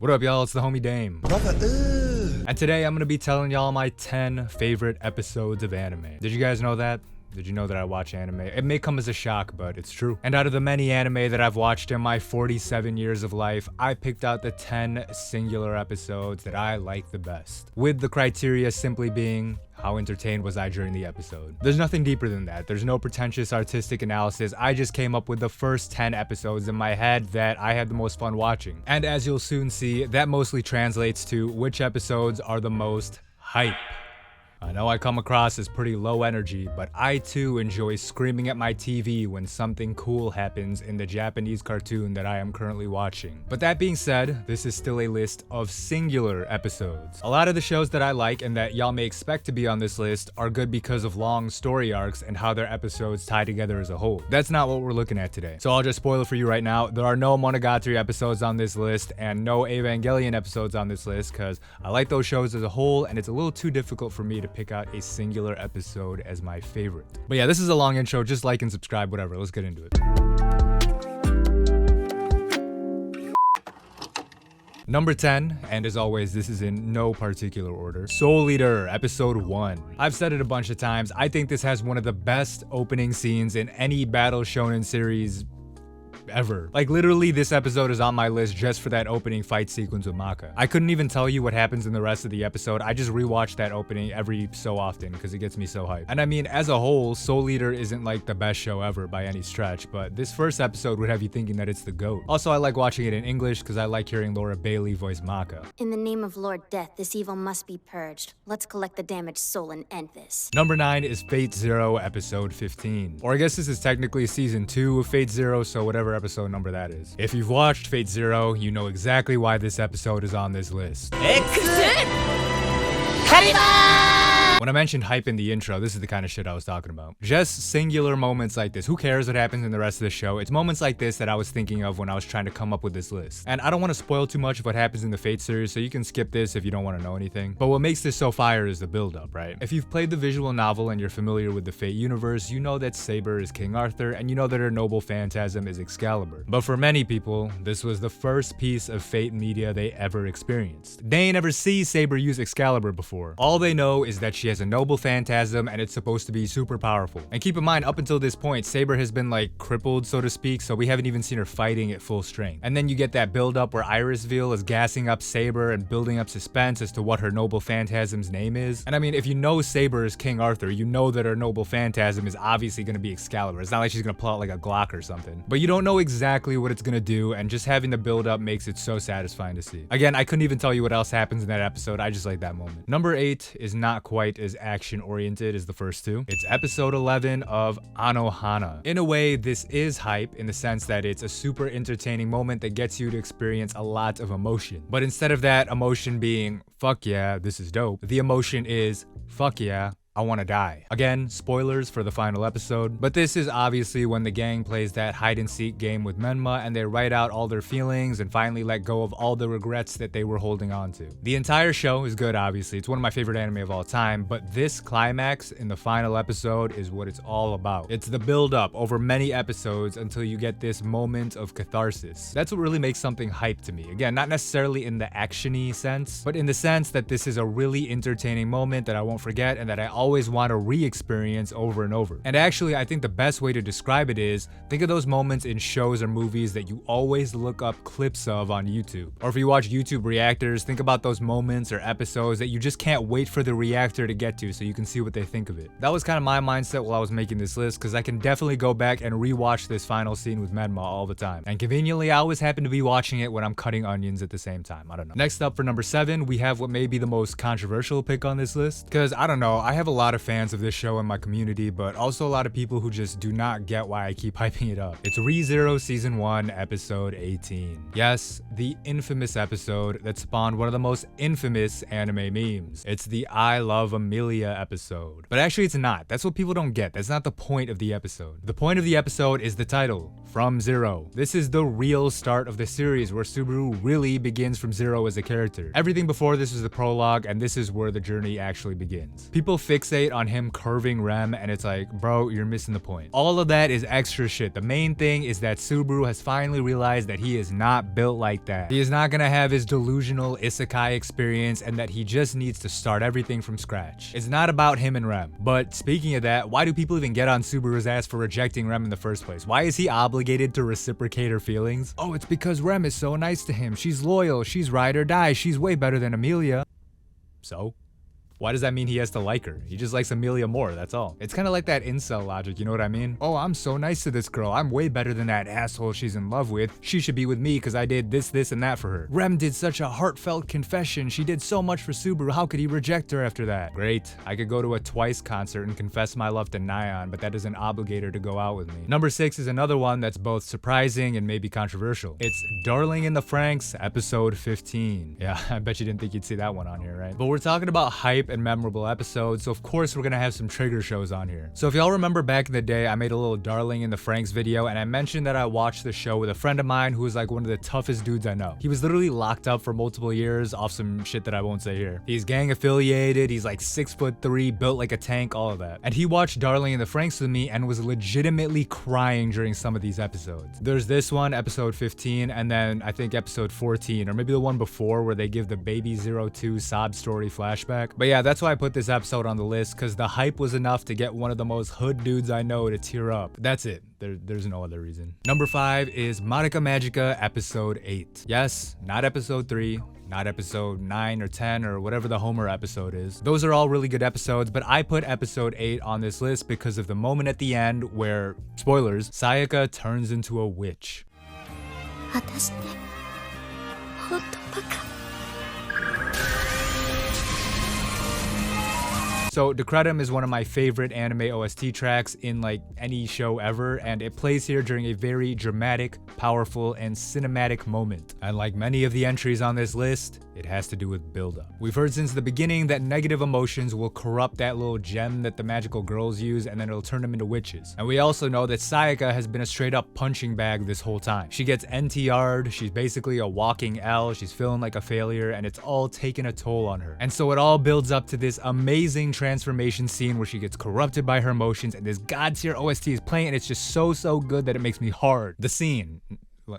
What up, y'all? It's the homie Dame. Brother, And today I'm gonna be telling y'all my 10 favorite episodes of anime. Did you guys know that? Did you know that I watch anime? It may come as a shock, but it's true. And out of the many anime that I've watched in my 47 years of life, I picked out the 10 singular episodes that I like the best. With the criteria simply being, how entertained was I during the episode? There's nothing deeper than that. There's no pretentious artistic analysis. I just came up with the first 10 episodes in my head that I had the most fun watching. And as you'll soon see, that mostly translates to which episodes are the most hype. I know I come across as pretty low energy, but I too enjoy screaming at my TV when something cool happens in the Japanese cartoon that I am currently watching. But that being said, this is still a list of singular episodes. A lot of the shows that I like and that y'all may expect to be on this list are good because of long story arcs and how their episodes tie together as a whole. That's not what we're looking at today. So I'll just spoil it for you right now. There are no Monogatari episodes on this list and no Evangelion episodes on this list because I like those shows as a whole and it's a little too difficult for me to pick out a singular episode as my favorite. But yeah, this is a long intro. Just like and subscribe, whatever. Let's get into it. Number 10, and as always, this is in no particular order, Soul Eater, episode 1. I've said it a bunch of times. I think this has one of the best opening scenes in any battle shonen series ever. Like literally this episode is on my list just for that opening fight sequence with Maka. I couldn't even tell you what happens in the rest of the episode. I just rewatch that opening every so often because it gets me so hyped. And I mean, as a whole, Soul Eater isn't like the best show ever by any stretch, but this first episode would have you thinking that it's the GOAT. Also, I like watching it in English because I like hearing Laura Bailey voice Maka. In the name of Lord Death, this evil must be purged. Let's collect the damaged soul and end this. Number 9 is Fate Zero, episode 15. Or I guess this is technically season 2 of Fate Zero, so whatever episode number that is. If you've watched Fate Zero, you know exactly why this episode is on this list. When I mentioned hype in the intro, this is the kind of shit I was talking about. Just singular moments like this. Who cares what happens in the rest of the show? It's moments like this that I was thinking of when I was trying to come up with this list. And I don't want to spoil too much of what happens in the Fate series, so you can skip this if you don't want to know anything. But what makes this so fire is the build-up, right? If you've played the visual novel and you're familiar with the Fate universe, you know that Saber is King Arthur, and you know that her noble phantasm is Excalibur. But for many people, this was the first piece of Fate media they ever experienced. They ain't ever see Saber use Excalibur before. All they know is that she has a noble phantasm and it's supposed to be super powerful. And keep in mind, up until this point, Saber has been like crippled, so to speak, so we haven't even seen her fighting at full strength. And then you get that build up where Irisville is gassing up Saber and building up suspense as to what her noble phantasm's name is. And I mean, if you know Saber is King Arthur, you know that her noble phantasm is obviously going to be Excalibur. It's not like she's going to pull out like a Glock or something. But you don't know exactly what it's going to do, and just having the build up makes it so satisfying to see. Again, I couldn't even tell you what else happens in that episode. I just like that moment. Number 8 is not quite as action-oriented as the first two. It's episode 11 of Anohana. In a way, this is hype in the sense that it's a super entertaining moment that gets you to experience a lot of emotion. But instead of that emotion being, fuck yeah, this is dope, the emotion is, fuck yeah, I want to die. Again, spoilers for the final episode, but this is obviously when the gang plays that hide and seek game with Menma and they write out all their feelings and finally let go of all the regrets that they were holding on to. The entire show is good, obviously. It's one of my favorite anime of all time, but this climax in the final episode is what it's all about. It's the build up over many episodes until you get this moment of catharsis. That's what really makes something hype to me. Again, not necessarily in the action-y sense, but in the sense that this is a really entertaining moment that I won't forget and that I always want to re-experience over and over. And actually, I think the best way to describe it is, think of those moments in shows or movies that you always look up clips of on YouTube. Or if you watch YouTube reactors, think about those moments or episodes that you just can't wait for the reactor to get to so you can see what they think of it. That was kind of my mindset while I was making this list, because I can definitely go back and re-watch this final scene with Menma all the time. And conveniently, I always happen to be watching it when I'm cutting onions at the same time. I don't know. Next up for number 7, we have what may be the most controversial pick on this list, because I don't know, I have a lot of fans of this show in my community, but also a lot of people who just do not get why I keep hyping it up. It's Re:Zero Season 1, Episode 18. Yes, the infamous episode that spawned one of the most infamous anime memes. It's the I Love Amelia episode. But actually it's not. That's what people don't get. That's not the point of the episode. The point of the episode is the title, From Zero. This is the real start of the series where Subaru really begins from zero as a character. Everything before this is the prologue, and this is where the journey actually begins. People fixate fixate on him curving Rem, and it's like, bro, you're missing the point. All of that is extra shit. The main thing is that Subaru has finally realized that he is not built like that. He is not gonna have his delusional isekai experience, and that he just needs to start everything from scratch. It's not about him and Rem. But speaking of that, why do people even get on Subaru's ass for rejecting Rem in the first place? Why is he obligated to reciprocate her feelings? Oh, it's because Rem is so nice to him. She's loyal, she's ride or die, she's way better than Amelia. So? Why does that mean he has to like her? He just likes Amelia more, that's all. It's kind of like that incel logic, you know what I mean? Oh, I'm so nice to this girl. I'm way better than that asshole she's in love with. She should be with me because I did this, and that for her. Rem did such a heartfelt confession. She did so much for Subaru. How could he reject her after that? Great. I could go to a Twice concert and confess my love to Nyan, but that doesn't obligate her to go out with me. Number 6 is another one that's both surprising and maybe controversial. It's Darling in the Franxx, episode 15. Yeah, I bet you didn't think you'd see that one on here, right? But we're talking about hype and memorable episodes, so of course we're gonna have some trigger shows on here. So if y'all remember back in the day, I made a little Darling in the Franxx video, and I mentioned that I watched the show with a friend of mine who was like one of the toughest dudes I know. He was literally locked up for multiple years off some shit that I won't say here. He's gang affiliated, he's like 6'3", built like a tank, all of that. And he watched Darling in the Franxx with me and was legitimately crying during some of these episodes. There's this one, episode 15, and then I think episode 14, or maybe the one before where they give the Baby 02 sob story flashback. But yeah, that's why I put this episode on the list, because the hype was enough to get one of the most hood dudes I know to tear up. That's it. There's no other reason. Number 5 is Madoka Magica episode 8. Yes, not episode 3. Not episode 9 or 10 or whatever the Homer episode is. Those are all really good episodes, but I put episode 8 on this list because of the moment at the end where, spoilers, Sayaka turns into a witch. So Decretum is one of my favorite anime OST tracks in like any show ever, and it plays here during a very dramatic, powerful, and cinematic moment. And like many of the entries on this list, it has to do with buildup. We've heard since the beginning that negative emotions will corrupt that little gem that the magical girls use, and then it'll turn them into witches. And we also know that Sayaka has been a straight up punching bag this whole time. She gets NTR'd, she's basically a walking L, she's feeling like a failure, and it's all taking a toll on her. And so it all builds up to this amazing transformation scene where she gets corrupted by her emotions, and this god tier OST is playing, and it's just so good that it makes me hard. The scene.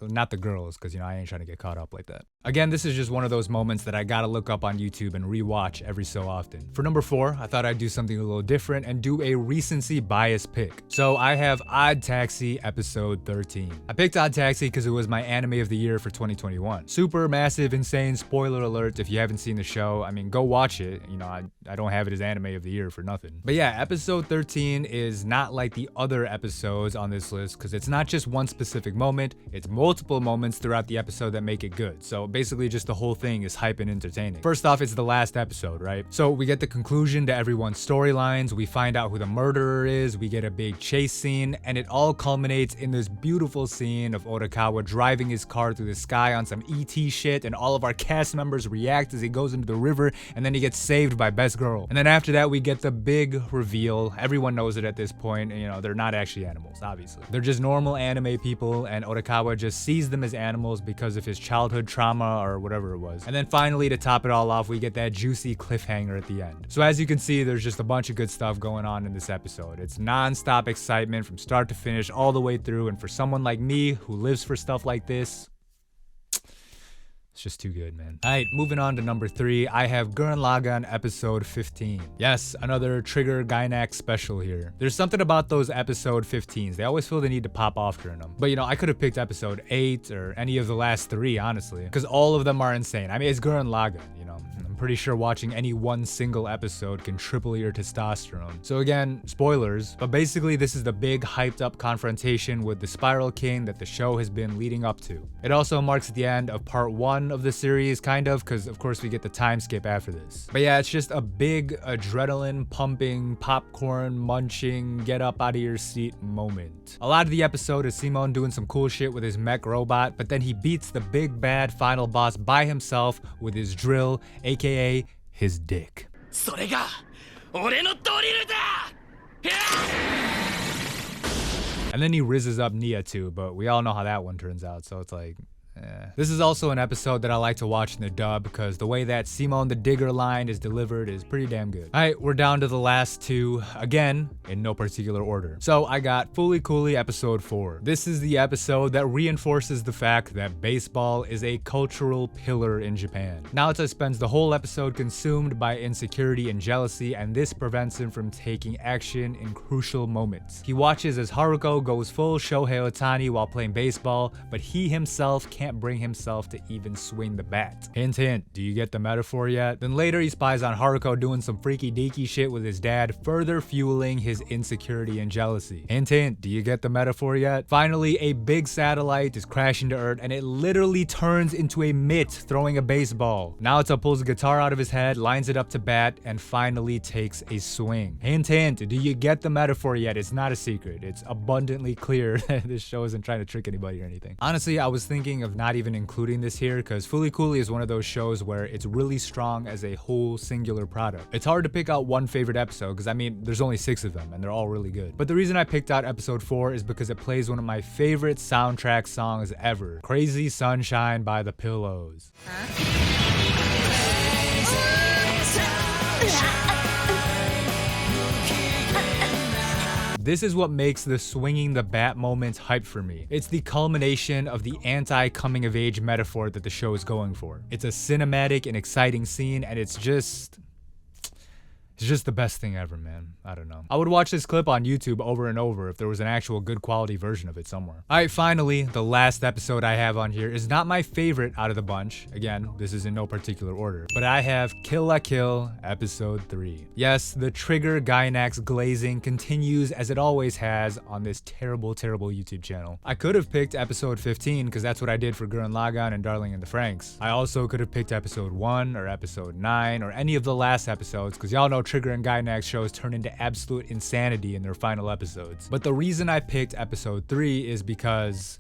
Not the girls, because, you know, I ain't trying to get caught up like that. Again, this is just one of those moments that I gotta look up on YouTube and rewatch every so often. For number 4, I thought I'd do something a little different and do a recency bias pick. So I have Odd Taxi episode 13. I picked Odd Taxi because it was my anime of the year for 2021. Super massive, insane spoiler alert if you haven't seen the show. I mean, go watch it. You know, I don't have it as anime of the year for nothing. But yeah, episode 13 is not like the other episodes on this list because it's not just one specific moment, it's multiple moments throughout the episode that make it good. So basically just the whole thing is hype and entertaining. First off, it's the last episode, right? So we get the conclusion to everyone's storylines, we find out who the murderer is, we get a big chase scene, and it all culminates in this beautiful scene of Otakawa driving his car through the sky on some ET shit, and all of our cast members react as he goes into the river, and then he gets saved by Best Girl. And then after that, we get the big reveal. Everyone knows it at this point, and, you know, they're not actually animals, obviously. They're just normal anime people, and Otakawa just sees them as animals because of his childhood trauma or whatever it was. And then finally, to top it all off, we get that juicy cliffhanger at the end. So as you can see, there's just a bunch of good stuff going on in this episode. It's non-stop excitement from start to finish all the way through, and for someone like me who lives for stuff like this, it's just too good, man. Alright, moving on to number 3, I have Gurren Lagann episode 15. Yes, another Trigger Gynax special here. There's something about those episode 15s. They always feel the need to pop off during them. But, you know, I could have picked episode 8 or any of the last 3, honestly, because all of them are insane. I mean, it's Gurren Lagann, you know. I'm pretty sure watching any one single episode can triple your testosterone. So again, spoilers, but basically this is the big hyped up confrontation with the Spiral King that the show has been leading up to. It also marks the end of part 1 of the series, kind of, because of course we get the time skip after this. But yeah, it's just a big adrenaline pumping, popcorn munching, get up out of your seat moment. A lot of the episode is Simon doing some cool shit with his mech robot, but then he beats the big bad final boss by himself with his drill, aka his dick. And then he rizzes up Nia too, but we all know how that one turns out, so it's like, This is also an episode that I like to watch in the dub because the way that Simone the Digger line is delivered is pretty damn good. Alright, we're down to the last two, again, in no particular order. So I got Fooly Cooly episode 4. This is the episode that reinforces the fact that baseball is a cultural pillar in Japan. Naota spends the whole episode consumed by insecurity and jealousy, and this prevents him from taking action in crucial moments. He watches as Haruko goes full Shohei Ohtani while playing baseball, but he himself can't bring himself to even swing the bat. Hint hint, do you get the metaphor yet? Then later he spies on Haruko doing some freaky deaky shit with his dad, further fueling his insecurity and jealousy. Hint hint, do you get the metaphor yet? Finally, a big satellite is crashing to Earth and it literally turns into a mitt throwing a baseball. Naota pulls a guitar out of his head, lines it up to bat, and finally takes a swing. Hint hint, do you get the metaphor yet? It's not a secret. It's abundantly clear that this show isn't trying to trick anybody or anything. Honestly, I was thinking of not even including this here because Fooly Cooly is one of those shows where it's really strong as a whole singular product. It's hard to pick out one favorite episode because I mean, there's only 6 of them and they're all really good. But the reason I picked out episode 4 is because it plays one of my favorite soundtrack songs ever, Crazy Sunshine by The Pillows. This is what makes the swinging the bat moments hype for me. It's the culmination of the anti-coming of age metaphor that the show is going for. It's a cinematic and exciting scene, and it's just the best thing ever, man. I don't know. I would watch this clip on YouTube over and over if there was an actual good quality version of it somewhere. Alright, finally, the last episode I have on here is not my favorite out of the bunch. Again, this is in no particular order. But I have Kill la Kill episode 3. Yes, the trigger Gainax glazing continues as it always has on this terrible, terrible YouTube channel. I could have picked episode 15 because that's what I did for Gurren Lagann and Darling in the Franxx. I also could have picked episode 1 or episode 9 or any of the last episodes because y'all know Trigger and Gainax shows turn into absolute insanity in their final episodes. But the reason I picked episode 3 is because,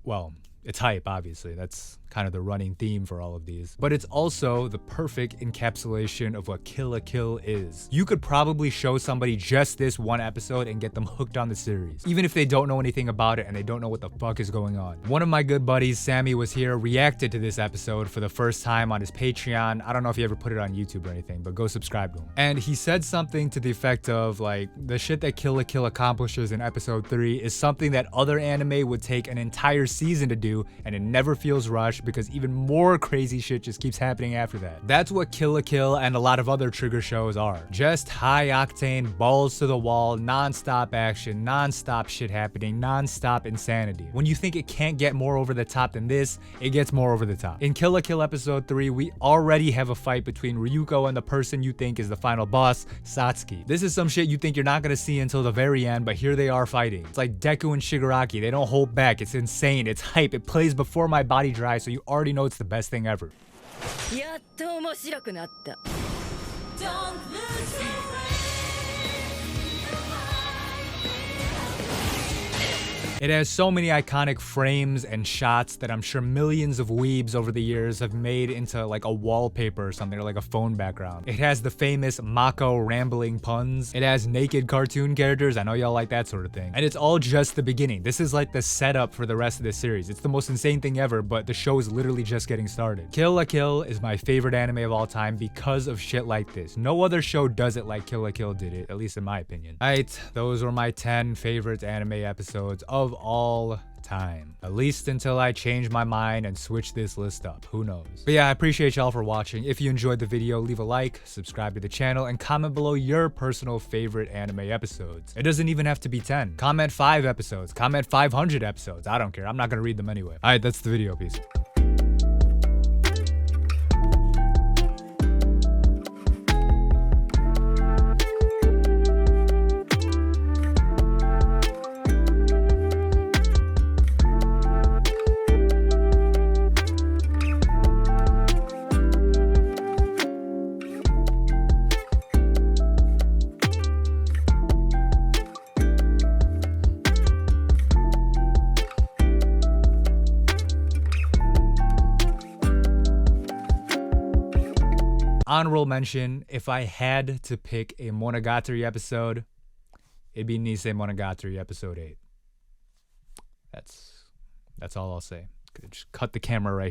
well, it's hype, obviously. That's kind of the running theme for all of these. But it's also the perfect encapsulation of what Kill la Kill is. You could probably show somebody just this one episode and get them hooked on the series, even if they don't know anything about it and they don't know what the fuck is going on. One of my good buddies, Sammy, was here, reacted to this episode for the first time on his Patreon. I don't know if he ever put it on YouTube or anything, but go subscribe to him. And he said something to the effect of, like, the shit that Kill la Kill accomplishes in episode 3 is something that other anime would take an entire season to do, and it never feels rushed because even more crazy shit just keeps happening after that. That's what Kill la Kill and a lot of other Trigger shows are. Just high octane, balls to the wall, non-stop action, non-stop shit happening, non-stop insanity. When you think it can't get more over the top than this, it gets more over the top. In Kill la Kill episode 3, we already have a fight between Ryuko and the person you think is the final boss, Satsuki. This is some shit you think you're not gonna see until the very end, but here they are fighting. It's like Deku and Shigaraki, they don't hold back, it's insane, it's hype, it plays before my body dries, so you already know it's the best thing ever. It has so many iconic frames and shots that I'm sure millions of weebs over the years have made into like a wallpaper or something, or like a phone background. It has the famous Mako rambling puns. It has naked cartoon characters. I know y'all like that sort of thing. And it's all just the beginning. This is like the setup for the rest of this series. It's the most insane thing ever, but the show is literally just getting started. Kill la Kill is my favorite anime of all time because of shit like this. No other show does it like Kill la Kill did it, at least in my opinion. Alright, those were my 10 favorite anime episodes of all time. At least until I change my mind and switch this list up. Who knows? But yeah, I appreciate y'all for watching. If you enjoyed the video, leave a like, subscribe to the channel, and comment below your personal favorite anime episodes. It doesn't even have to be 10. Comment 5 episodes. Comment 500 episodes. I don't care. I'm not gonna read them anyway. Alright, that's the video. Peace. Honorable mention, if I had to pick a Monogatari episode, it'd be Nisei Monogatari episode 8. That's all I'll say. Just cut the camera right here.